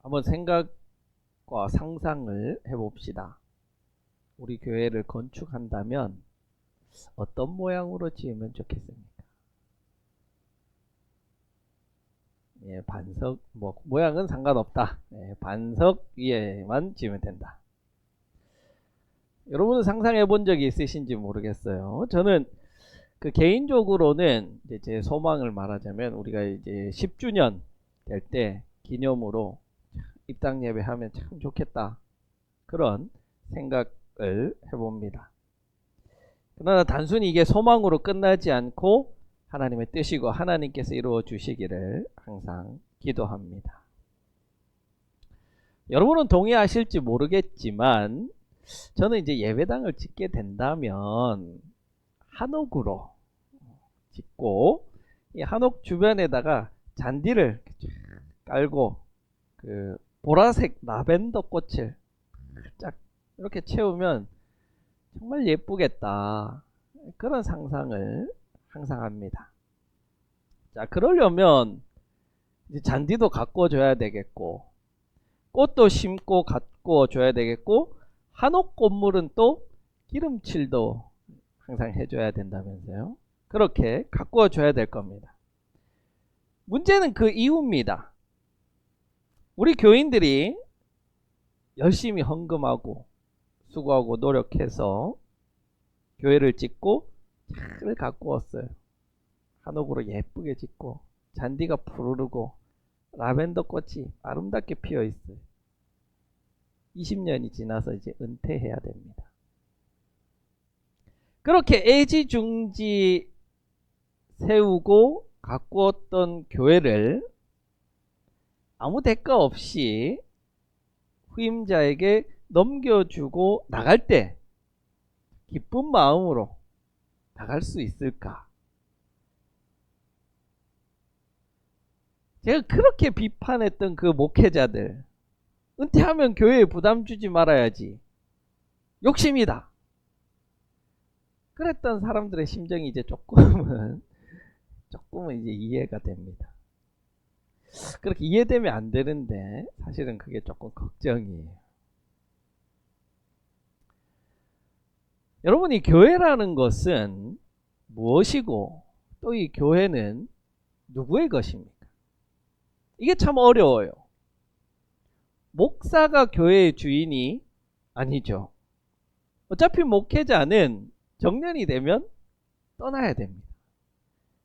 한번 생각과 상상을 해봅시다. 우리 교회를 건축한다면 어떤 모양으로 지으면 좋겠습니까? 예, 반석, 모양은 상관없다. 예, 반석 위에만 지으면 된다. 여러분은 상상해 본 적이 있으신지 모르겠어요. 저는 개인적으로는 이제 제 소망을 말하자면 우리가 이제 10주년 될 때 기념으로 입당 예배하면 참 좋겠다. 그런 생각을 해봅니다. 그러나 단순히 이게 소망으로 끝나지 않고 하나님의 뜻이고 하나님께서 이루어 주시기를 항상 기도합니다. 여러분은 동의하실지 모르겠지만 저는 이제 예배당을 짓게 된다면 한옥으로 짓고 이 한옥 주변에다가 잔디를 깔고 그 보라색 라벤더 꽃을 쫙 이렇게 채우면 정말 예쁘겠다. 그런 상상을 항상 합니다. 자, 그러려면 이제 잔디도 가꿔 줘야 되겠고 꽃도 심고 가꿔 줘야 되겠고 한옥 건물은 또 기름칠도 항상 해줘야 된다면서요. 그렇게 가꾸어 줘야 될 겁니다. 문제는 그 이유입니다. 우리 교인들이 열심히 헌금하고 수고하고 노력해서 교회를 짓고 잘 가꾸었어요. 한옥으로 예쁘게 짓고 잔디가 푸르르고 라벤더 꽃이 아름답게 피어 있어요. 20년이 지나서 이제 은퇴해야 됩니다. 그렇게 애지중지 세우고 가꾸었던 교회를 아무 대가 없이 후임자에게 넘겨주고 나갈 때 기쁜 마음으로 나갈 수 있을까? 제가 그렇게 비판했던 그 목회자들, 은퇴하면 교회에 부담 주지 말아야지, 욕심이다, 그랬던 사람들의 심정이 이제 조금은 이제 이해가 됩니다. 그렇게 이해되면 안 되는데 사실은 그게 조금 걱정이에요. 여러분, 이 교회라는 것은 무엇이고 또 이 교회는 누구의 것입니까? 이게 참 어려워요. 목사가 교회의 주인이 아니죠. 어차피 목회자는 정년이 되면 떠나야 됩니다.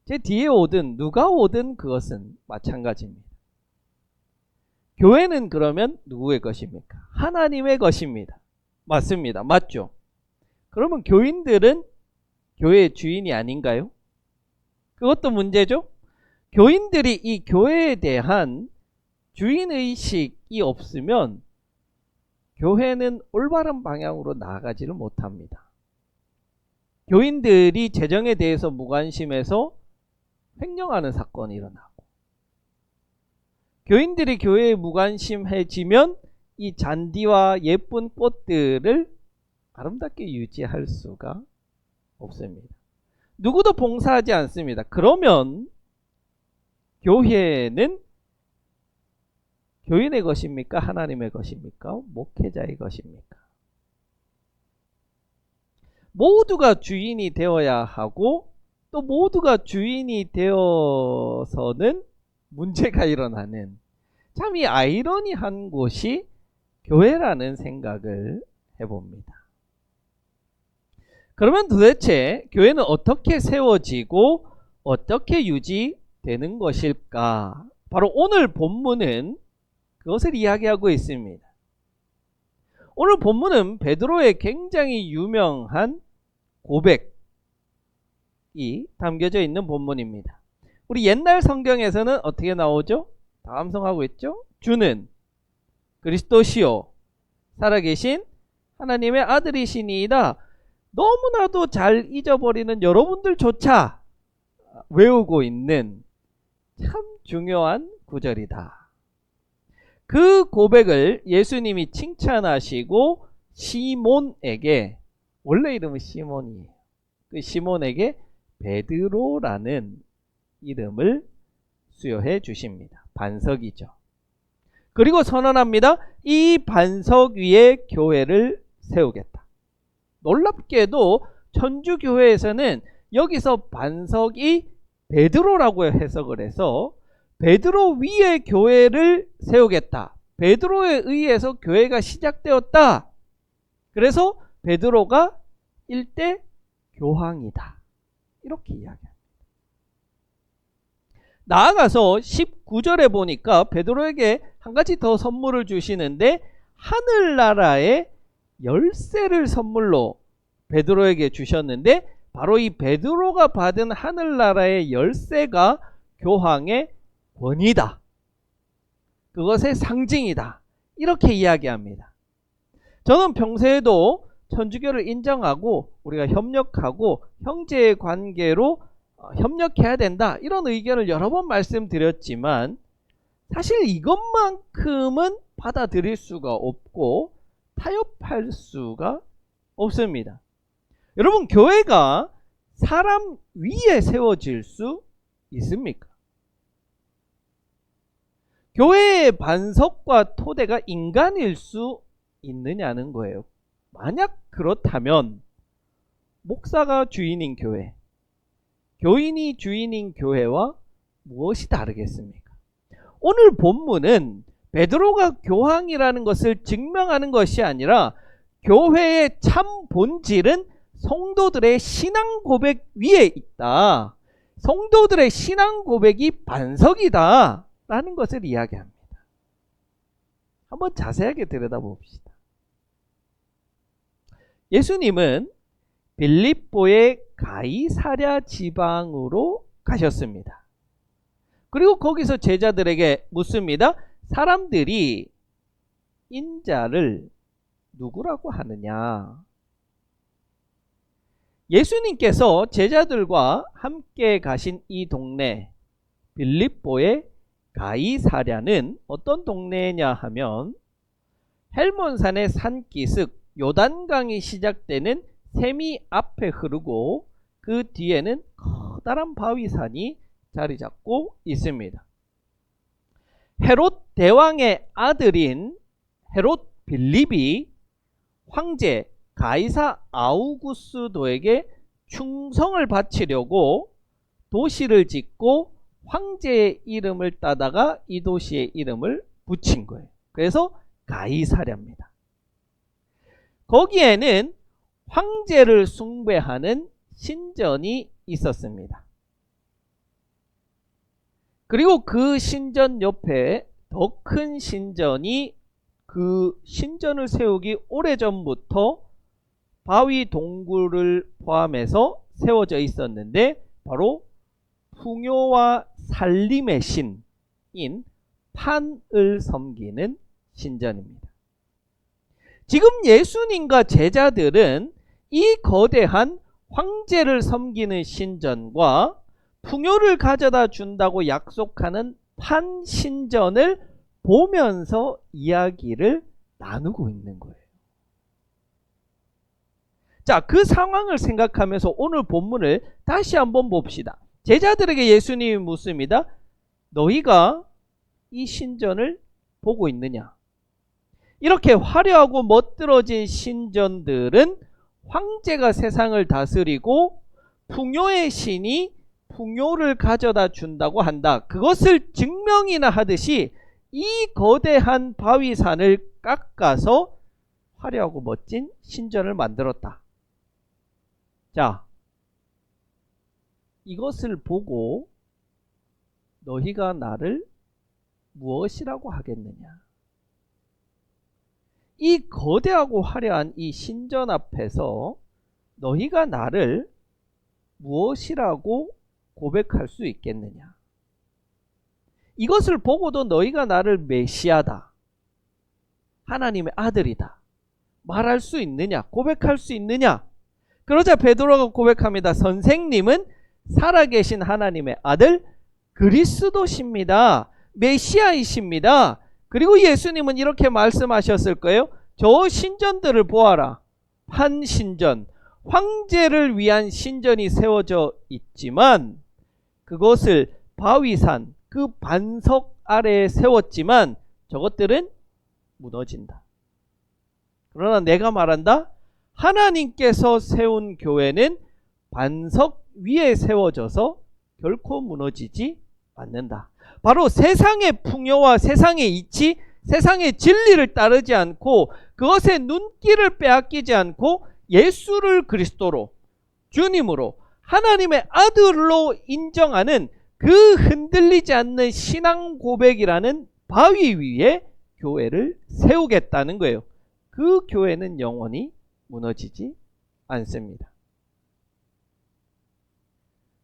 제 뒤에 오든 누가 오든 그것은 마찬가지입니다. 교회는 그러면 누구의 것입니까? 하나님의 것입니다. 맞습니다. 맞죠? 그러면 교인들은 교회의 주인이 아닌가요? 그것도 문제죠? 교인들이 이 교회에 대한 주인의식이 없으면 교회는 올바른 방향으로 나아가지를 못합니다. 교인들이 재정에 대해서 무관심해서 횡령하는 사건이 일어나고, 교인들이 교회에 무관심해지면 이 잔디와 예쁜 꽃들을 아름답게 유지할 수가 없습니다. 누구도 봉사하지 않습니다. 그러면 교회는 교인의 것입니까? 하나님의 것입니까? 목회자의 것입니까? 모두가 주인이 되어야 하고 또 모두가 주인이 되어서는 문제가 일어나는, 참 이 아이러니한 곳이 교회라는 생각을 해봅니다. 그러면 도대체 교회는 어떻게 세워지고 어떻게 유지되는 것일까? 바로 오늘 본문은 그것을 이야기하고 있습니다. 오늘 본문은 베드로의 굉장히 유명한 고백이 담겨져 있는 본문입니다. 우리 옛날 성경에서는 어떻게 나오죠? 다 암송하고 있죠? 주는 그리스도시요 살아계신 하나님의 아들이시니이다. 너무나도 잘 잊어버리는 여러분들조차 외우고 있는 참 중요한 구절이다. 그 고백을 예수님이 칭찬하시고 시몬에게, 원래 이름은 시몬이에요. 그 시몬에게 베드로라는 이름을 수여해 주십니다. 반석이죠. 그리고 선언합니다. 이 반석 위에 교회를 세우겠다. 놀랍게도 천주교회에서는 여기서 반석이 베드로라고 해석을 해서 베드로 위에 교회를 세우겠다. 베드로에 의해서 교회가 시작되었다. 그래서 베드로가 일대 교황이다. 이렇게 이야기합니다. 나아가서 19절에 보니까 베드로에게 한 가지 더 선물을 주시는데 하늘나라의 열쇠를 선물로 베드로에게 주셨는데 바로 이 베드로가 받은 하늘나라의 열쇠가 교황의 권위다. 그것의 상징이다. 이렇게 이야기합니다. 저는 평소에도 천주교를 인정하고 우리가 협력하고 형제의 관계로 협력해야 된다. 이런 의견을 여러 번 말씀드렸지만 사실 이것만큼은 받아들일 수가 없고 타협할 수가 없습니다. 여러분, 교회가 사람 위에 세워질 수 있습니까? 교회의 반석과 토대가 인간일 수 있느냐는 거예요. 만약 그렇다면 목사가 주인인 교회, 교인이 주인인 교회와 무엇이 다르겠습니까? 오늘 본문은 베드로가 교황이라는 것을 증명하는 것이 아니라 교회의 참 본질은 성도들의 신앙 고백 위에 있다. 성도들의 신앙 고백이 반석이다 라는 것을 이야기합니다. 한번 자세하게 들여다봅시다. 예수님은 빌립보의 가이사랴 지방으로 가셨습니다. 그리고 거기서 제자들에게 묻습니다. 사람들이 인자를 누구라고 하느냐? 예수님께서 제자들과 함께 가신 이 동네 빌립보의 가이사랴는 어떤 동네냐 하면 헬몬산의 산기슭 요단강이 시작되는 세미 앞에 흐르고 그 뒤에는 커다란 바위산이 자리 잡고 있습니다. 헤롯 대왕의 아들인 헤롯 빌립이 황제 가이사 아우구스도에게 충성을 바치려고 도시를 짓고 황제의 이름을 따다가 이 도시의 이름을 붙인 거예요. 그래서 가이사랴입니다. 거기에는 황제를 숭배하는 신전이 있었습니다. 그리고 그 신전 옆에 더 큰 신전이 그 신전을 세우기 오래전부터 바위 동굴을 포함해서 세워져 있었는데 바로 풍요와 살림의 신인 판을 섬기는 신전입니다. 지금 예수님과 제자들은 이 거대한 황제를 섬기는 신전과 풍요를 가져다 준다고 약속하는 판 신전을 보면서 이야기를 나누고 있는 거예요. 자, 그 상황을 생각하면서 오늘 본문을 다시 한번 봅시다. 제자들에게 예수님이 묻습니다. 너희가 이 신전을 보고 있느냐? 이렇게 화려하고 멋들어진 신전들은 황제가 세상을 다스리고 풍요의 신이 풍요를 가져다 준다고 한다. 그것을 증명이나 하듯이 이 거대한 바위산을 깎아서 화려하고 멋진 신전을 만들었다. 자, 이것을 보고 너희가 나를 무엇이라고 하겠느냐? 이 거대하고 화려한 이 신전 앞에서 너희가 나를 무엇이라고 고백할 수 있겠느냐? 이것을 보고도 너희가 나를 메시아다, 하나님의 아들이다 말할 수 있느냐? 고백할 수 있느냐? 그러자 베드로가 고백합니다. 선생님은 살아계신 하나님의 아들 그리스도십니다. 메시아이십니다. 그리고 예수님은 이렇게 말씀하셨을 거예요. 저 신전들을 보아라. 한 신전, 황제를 위한 신전이 세워져 있지만 그것을 바위산, 그 반석 아래에 세웠지만 저것들은 무너진다. 그러나 내가 말한다. 하나님께서 세운 교회는 반석 위에 세워져서 결코 무너지지 않는다. 바로 세상의 풍요와 세상의 이치, 세상의 진리를 따르지 않고 그것의 눈길을 빼앗기지 않고 예수를 그리스도로, 주님으로, 하나님의 아들로 인정하는 그 흔들리지 않는 신앙 고백이라는 바위 위에 교회를 세우겠다는 거예요. 그 교회는 영원히 무너지지 않습니다.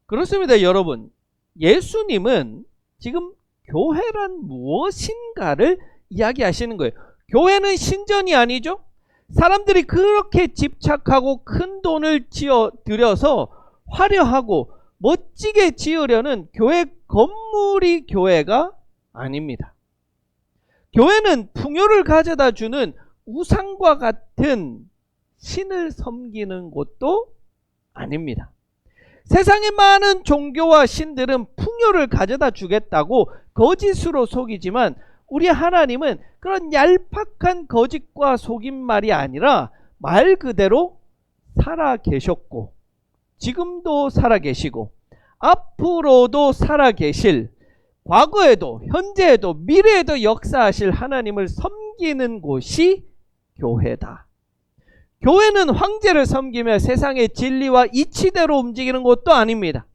그렇습니다, 여러분. 예수님은 지금 교회란 무엇인가를 이야기하시는 거예요. 교회는 신전이 아니죠. 사람들이 그렇게 집착하고 큰 돈을 들여서 화려하고 멋지게 지으려는 교회 건물이 교회가 아닙니다. 교회는 풍요를 가져다 주는 우상과 같은 신을 섬기는 곳도 아닙니다. 세상의 많은 종교와 신들은 풍요를 가져다 주겠다고 거짓으로 속이지만 우리 하나님은 그런 얄팍한 거짓과 속임말이 아니라 말 그대로 살아 계셨고 지금도 살아 계시고 앞으로도 살아 계실, 과거에도 현재에도 미래에도 역사하실 하나님을 섬기는 곳이 교회다. 교회는 황제를 섬기며 세상의 진리와 이치대로 움직이는 것도 아닙니다.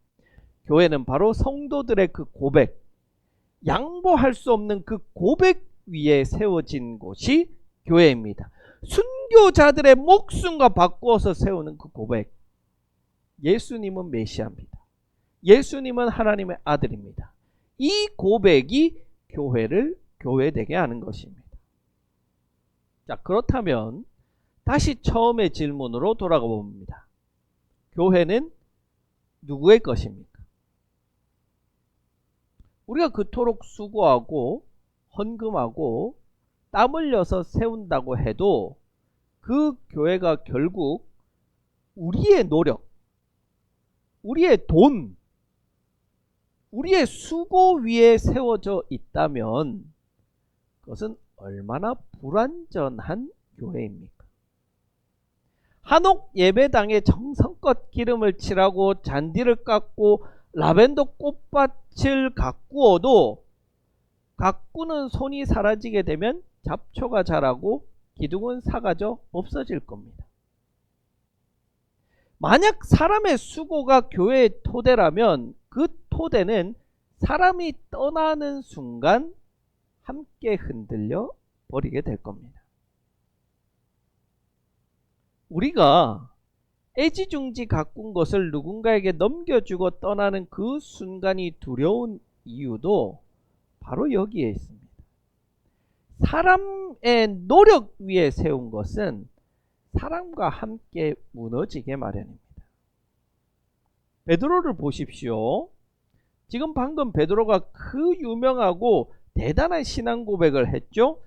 교회는 바로 성도들의 그 고백, 양보할 수 없는 그 고백 위에 세워진 곳이 교회입니다. 순교자들의 목숨과 바꾸어서 세우는 그 고백. 예수님은 메시아입니다. 예수님은 하나님의 아들입니다. 이 고백이 교회를 교회되게 하는 것입니다. 자, 그렇다면 다시 처음의 질문으로 돌아가 봅니다. 교회는 누구의 것입니까? 우리가 그토록 수고하고 헌금하고 땀 흘려서 세운다고 해도 그 교회가 결국 우리의 노력, 우리의 돈, 우리의 수고 위에 세워져 있다면 그것은 얼마나 불완전한 교회입니까? 한옥 예배당에 정성껏 기름을 칠하고 잔디를 깎고 라벤더 꽃밭을 가꾸어도 가꾸는 손이 사라지게 되면 잡초가 자라고 기둥은 사가져 없어질 겁니다. 만약 사람의 수고가 교회의 토대라면 그 토대는 사람이 떠나는 순간 함께 흔들려 버리게 될 겁니다. 우리가 애지중지 가꾼 것을 누군가에게 넘겨주고 떠나는 그 순간이 두려운 이유도 바로 여기에 있습니다. 사람의 노력 위에 세운 것은 사람과 함께 무너지게 마련입니다. 베드로를 보십시오. 지금 방금 베드로가 그 유명하고 대단한 신앙 고백을 했죠.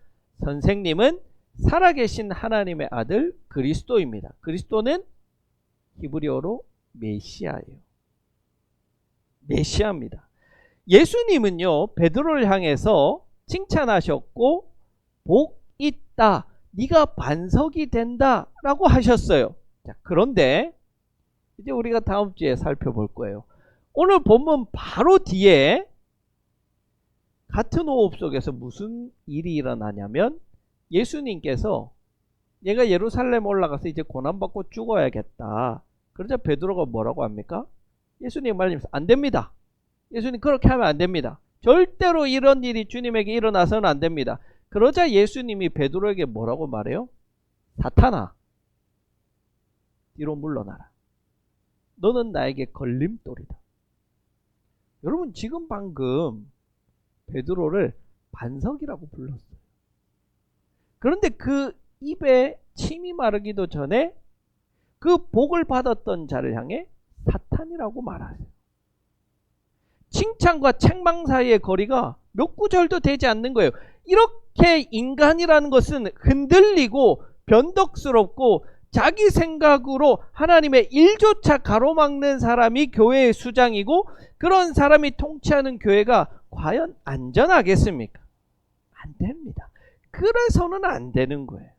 선생님은 살아계신 하나님의 아들 그리스도입니다. 그리스도는 히브리어로 메시아예요. 메시아입니다. 예수님은요, 베드로를 향해서 칭찬하셨고 복 있다, 네가 반석이 된다 라고 하셨어요. 자, 그런데 이제 우리가 다음 주에 살펴볼 거예요. 오늘 본문 바로 뒤에 같은 호흡 속에서 무슨 일이 일어나냐면 예수님께서 얘가 예루살렘 올라가서 이제 고난받고 죽어야겠다. 그러자 베드로가 뭐라고 합니까? 예수님 말씀하면서 안 됩니다. 예수님 그렇게 하면 안 됩니다. 절대로 이런 일이 주님에게 일어나서는 안 됩니다. 그러자 예수님이 베드로에게 뭐라고 말해요? 사탄아, 뒤로 물러나라. 너는 나에게 걸림돌이다. 여러분, 지금 방금 베드로를 반석이라고 불렀어요. 그런데 그 입에 침이 마르기도 전에 그 복을 받았던 자를 향해 사탄이라고 말하세요. 칭찬과 책망 사이의 거리가 몇 구절도 되지 않는 거예요. 이렇게 인간이라는 것은 흔들리고 변덕스럽고 자기 생각으로 하나님의 일조차 가로막는 사람이 교회의 수장이고 그런 사람이 통치하는 교회가 과연 안전하겠습니까? 안 됩니다. 그래서는 안 되는 거예요.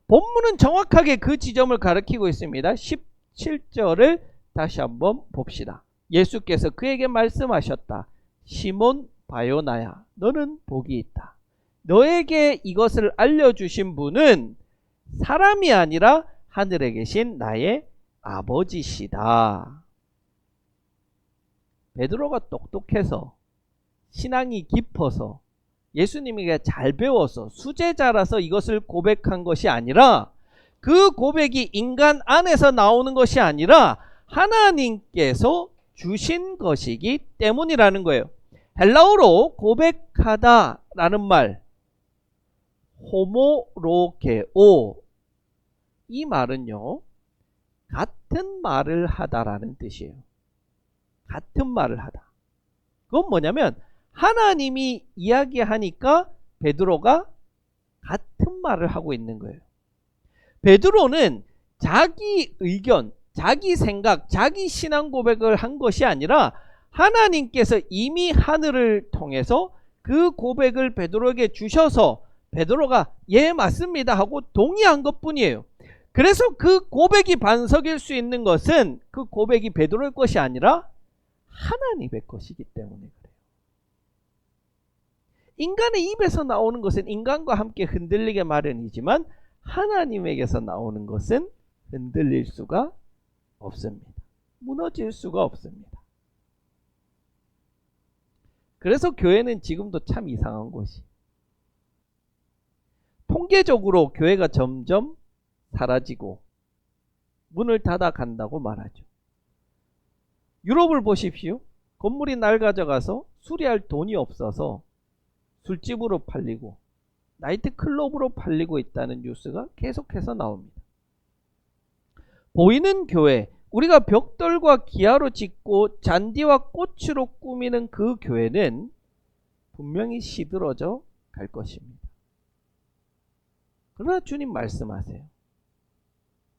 본문은 정확하게 그 지점을 가리키고 있습니다. 17절을 다시 한번 봅시다. 예수께서 그에게 말씀하셨다. 시몬 바요나야, 너는 복이 있다. 너에게 이것을 알려주신 분은 사람이 아니라 하늘에 계신 나의 아버지시다. 베드로가 똑똑해서, 신앙이 깊어서, 예수님에게 잘 배워서 수제자라서 이것을 고백한 것이 아니라, 그 고백이 인간 안에서 나오는 것이 아니라 하나님께서 주신 것이기 때문이라는 거예요. 헬라어로 고백하다라는 말, 호모로게오, 이 말은요, 같은 말을 하다라는 뜻이에요. 같은 말을 하다. 그건 뭐냐면 하나님이 이야기하니까 베드로가 같은 말을 하고 있는 거예요. 베드로는 자기 의견, 자기 생각, 자기 신앙 고백을 한 것이 아니라 하나님께서 이미 하늘을 통해서 그 고백을 베드로에게 주셔서 베드로가 예 맞습니다 하고 동의한 것뿐이에요. 그래서 그 고백이 반석일 수 있는 것은 그 고백이 베드로의 것이 아니라 하나님의 것이기 때문에 그래요. 인간의 입에서 나오는 것은 인간과 함께 흔들리게 마련이지만 하나님에게서 나오는 것은 흔들릴 수가 없습니다. 무너질 수가 없습니다. 그래서 교회는 지금도 참 이상한 것이, 통계적으로 교회가 점점 사라지고 문을 닫아 간다고 말하죠. 유럽을 보십시오. 건물이 낡아져가서 수리할 돈이 없어서 술집으로 팔리고 나이트클럽으로 팔리고 있다는 뉴스가 계속해서 나옵니다. 보이는 교회, 우리가 벽돌과 기아로 짓고 잔디와 꽃으로 꾸미는 그 교회는 분명히 시들어져 갈 것입니다. 그러나 주님 말씀하세요.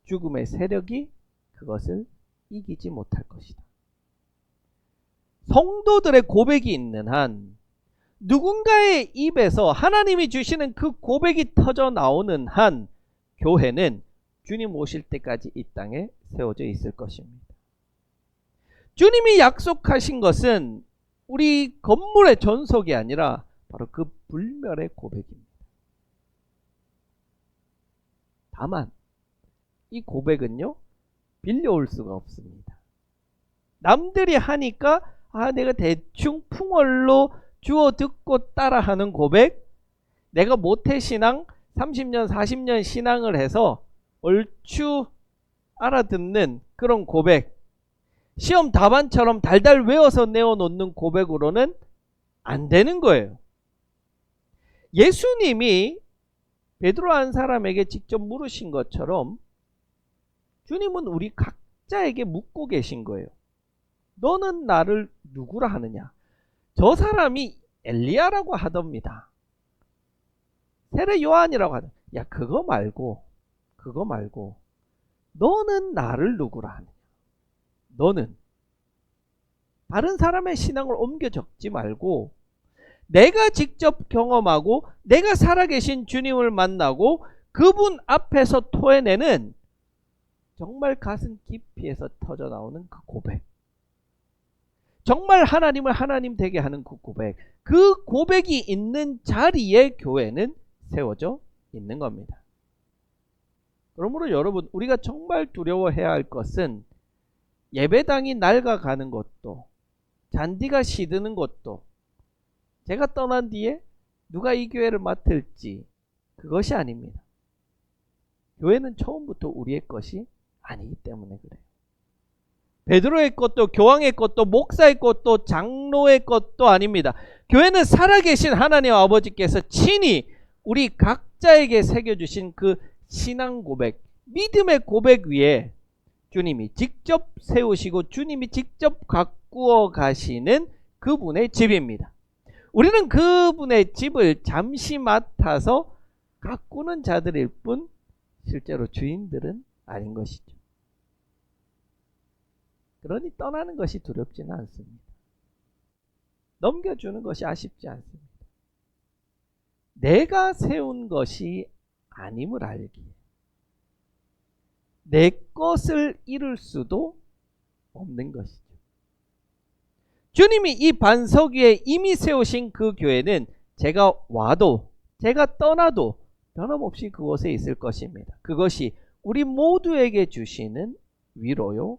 죽음의 세력이 그것을 이기지 못할 것이다. 성도들의 고백이 있는 한, 누군가의 입에서 하나님이 주시는 그 고백이 터져 나오는 한, 교회는 주님 오실 때까지 이 땅에 세워져 있을 것입니다. 주님이 약속하신 것은 우리 건물의 전속이 아니라 바로 그 불멸의 고백입니다. 다만 이 고백은요, 빌려올 수가 없습니다. 남들이 하니까 내가 대충 풍월로 주워 듣고 따라하는 고백, 내가 모태신앙 30년 40년 신앙을 해서 얼추 알아듣는 그런 고백, 시험 답안처럼 달달 외워서 내어놓는 고백으로는 안 되는 거예요. 예수님이 베드로 한 사람에게 직접 물으신 것처럼 주님은 우리 각자에게 묻고 계신 거예요. 너는 나를 누구라 하느냐? 저 사람이 엘리야라고 하답니다. 세례 요한이라고 하다. 야, 그거 말고 너는 나를 누구라 하느냐? 너는 다른 사람의 신앙을 옮겨 적지 말고 내가 직접 경험하고 내가 살아계신 주님을 만나고 그분 앞에서 토해내는 정말 가슴 깊이에서 터져나오는 그 고백, 정말 하나님을 하나님 되게 하는 그 고백, 그 고백이 있는 자리에 교회는 세워져 있는 겁니다. 그러므로 여러분, 우리가 정말 두려워해야 할 것은 예배당이 낡아가는 것도, 잔디가 시드는 것도, 제가 떠난 뒤에 누가 이 교회를 맡을지, 그것이 아닙니다. 교회는 처음부터 우리의 것이 아니기 때문에 그래요. 베드로의 것도 교황의 것도 목사의 것도 장로의 것도 아닙니다. 교회는 살아계신 하나님 아버지께서 친히 우리 각자에게 새겨주신 그 신앙 고백, 믿음의 고백 위에 주님이 직접 세우시고 주님이 직접 가꾸어 가시는 그분의 집입니다. 우리는 그분의 집을 잠시 맡아서 가꾸는 자들일 뿐 실제로 주인들은 아닌 것이죠. 그러니 떠나는 것이 두렵지는 않습니다. 넘겨주는 것이 아쉽지 않습니다. 내가 세운 것이 아님을 알기에 내 것을 이룰 수도 없는 것이죠. 주님이 이 반석 위에 이미 세우신 그 교회는 제가 와도 제가 떠나도 변함없이 그곳에 있을 것입니다. 그것이 우리 모두에게 주시는 위로요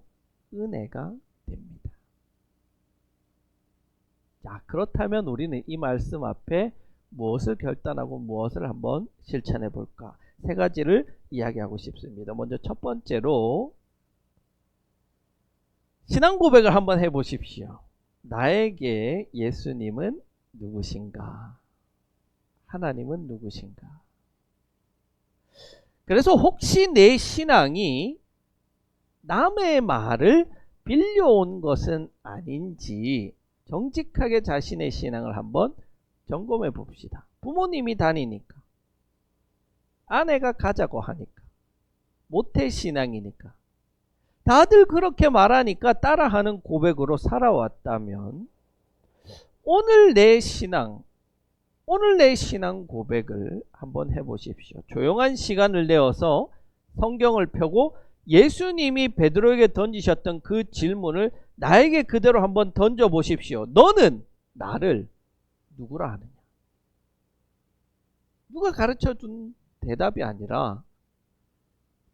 은혜가 됩니다. 자, 그렇다면 우리는 이 말씀 앞에 무엇을 결단하고 무엇을 한번 실천해 볼까? 세 가지를 이야기하고 싶습니다. 먼저 첫 번째로 신앙 고백을 한번 해 보십시오. 나에게 예수님은 누구신가? 하나님은 누구신가? 그래서 혹시 내 신앙이 남의 말을 빌려온 것은 아닌지 정직하게 자신의 신앙을 한번 점검해 봅시다. 부모님이 다니니까, 아내가 가자고 하니까, 모태신앙이니까, 다들 그렇게 말하니까 따라하는 고백으로 살아왔다면 오늘 내 신앙 고백을 한번 해보십시오. 조용한 시간을 내어서 성경을 펴고 예수님이 베드로에게 던지셨던 그 질문을 나에게 그대로 한번 던져보십시오. 너는 나를 누구라 하느냐? 누가 가르쳐준 대답이 아니라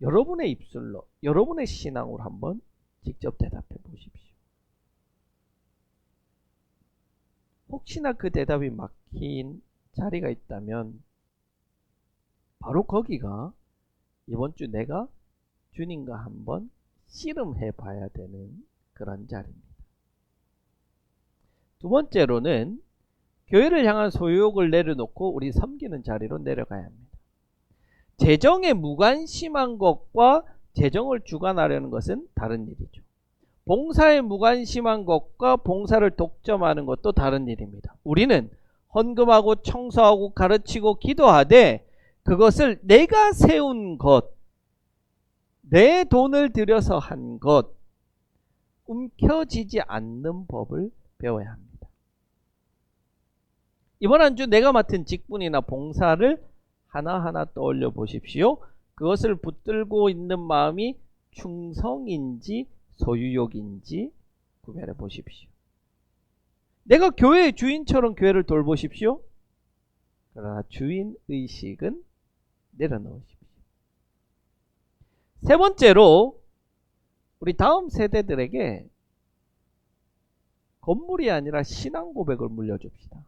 여러분의 입술로, 여러분의 신앙으로 한번 직접 대답해 보십시오. 혹시나 그 대답이 막힌 자리가 있다면 바로 거기가 이번 주 내가 주님과 한번 씨름해 봐야 되는 그런 자리입니다. 두 번째로는 교회를 향한 소유욕을 내려놓고 우리 섬기는 자리로 내려가야 합니다. 재정에 무관심한 것과 재정을 주관하려는 것은 다른 일이죠. 봉사에 무관심한 것과 봉사를 독점하는 것도 다른 일입니다. 우리는 헌금하고 청소하고 가르치고 기도하되 그것을 내가 세운 것, 내 돈을 들여서 한 것, 움켜쥐지 않는 법을 배워야 합니다. 이번 한 주 내가 맡은 직분이나 봉사를 하나하나 떠올려 보십시오. 그것을 붙들고 있는 마음이 충성인지 소유욕인지 구별해 보십시오. 내가 교회의 주인처럼 교회를 돌보십시오. 그러나 주인의식은 내려놓으십시오. 세 번째로 우리 다음 세대들에게 건물이 아니라 신앙 고백을 물려줍시다.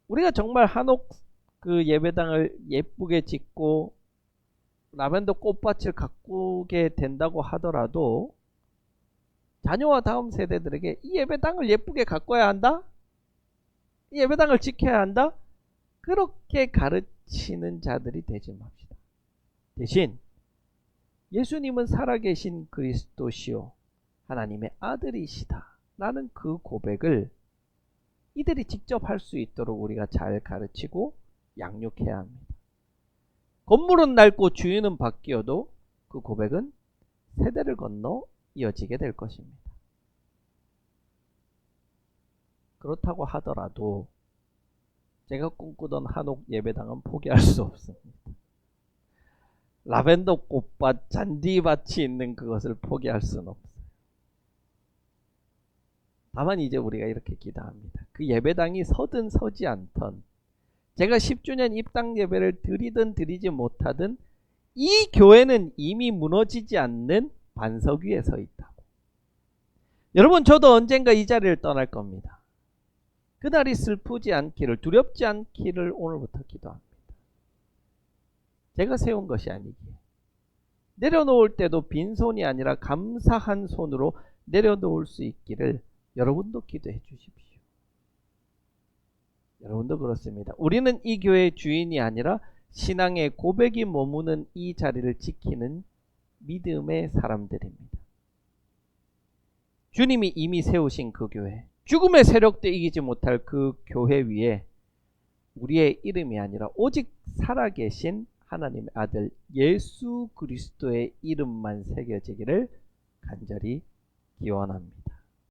우리가 정말 한옥 그 예배당을 예쁘게 짓고 라벤더 꽃밭을 가꾸게 된다고 하더라도 자녀와 다음 세대들에게 이 예배당을 예쁘게 가꿔야 한다? 이 예배당을 지켜야 한다? 그렇게 가르치는 자들이 되지 맙시다. 대신 예수님은 살아계신 그리스도시요 하나님의 아들이시다 라는 그 고백을 이들이 직접 할 수 있도록 우리가 잘 가르치고 양육해야 합니다. 건물은 낡고 주인은 바뀌어도 그 고백은 세대를 건너 이어지게 될 것입니다. 그렇다고 하더라도 제가 꿈꾸던 한옥 예배당은 포기할 수 없습니다. 라벤더 꽃밭, 잔디밭이 있는 그것을 포기할 수는 없어요. 다만 이제 우리가 이렇게 기도합니다. 그 예배당이 서든 서지 않던, 제가 10주년 입당 예배를 드리든 드리지 못하든 이 교회는 이미 무너지지 않는 반석 위에 서 있다고. 여러분, 저도 언젠가 이 자리를 떠날 겁니다. 그날이 슬프지 않기를, 두렵지 않기를 오늘부터 기도합니다. 제가 세운 것이 아니기에 내려놓을 때도 빈손이 아니라 감사한 손으로 내려놓을 수 있기를 여러분도 기도해 주십시오. 여러분도 그렇습니다. 우리는 이 교회의 주인이 아니라 신앙의 고백이 머무는 이 자리를 지키는 믿음의 사람들입니다. 주님이 이미 세우신 그 교회, 죽음의 세력도 이기지 못할 그 교회 위에 우리의 이름이 아니라 오직 살아계신 하나님의 아들 예수 그리스도의 이름만 새겨지기를 간절히 기원합니다.